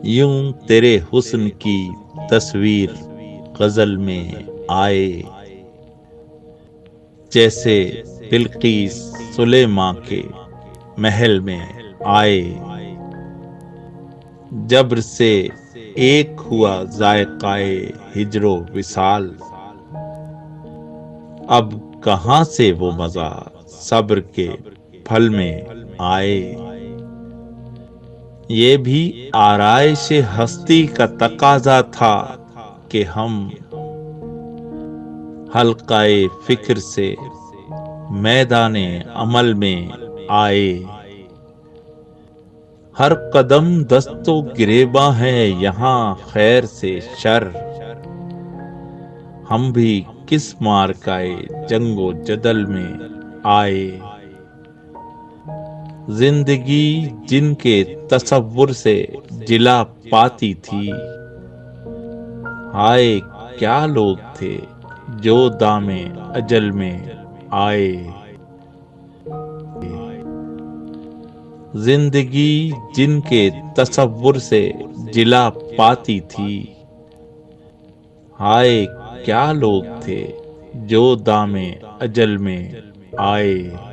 यूं तेरे हुस्न की तस्वीर गजल में आए, जैसे बिल्कीस सुलेमा के महल में आए। जब्र से एक हुआ जायकाए हिजरो विसाल, अब कहाँ से वो मजा सब्र के फल में आए। ये भी आराइश हस्ती का तकाजा था कि हम हल्काए फिक्र से मैदाने अमल में आए। हर कदम दस्तो गिरेबा है यहाँ खैर से शर, हम भी किस मारकाए जंगो जदल में आए। जिंदगी जिनके तसव्वुर से जिला पाती थी, हाय क्या लोग थे जो दामे अजल में आए। जिंदगी जिनके तसव्वुर से जिला पाती थी, हाय क्या लोग थे जो दामे अजल में आए।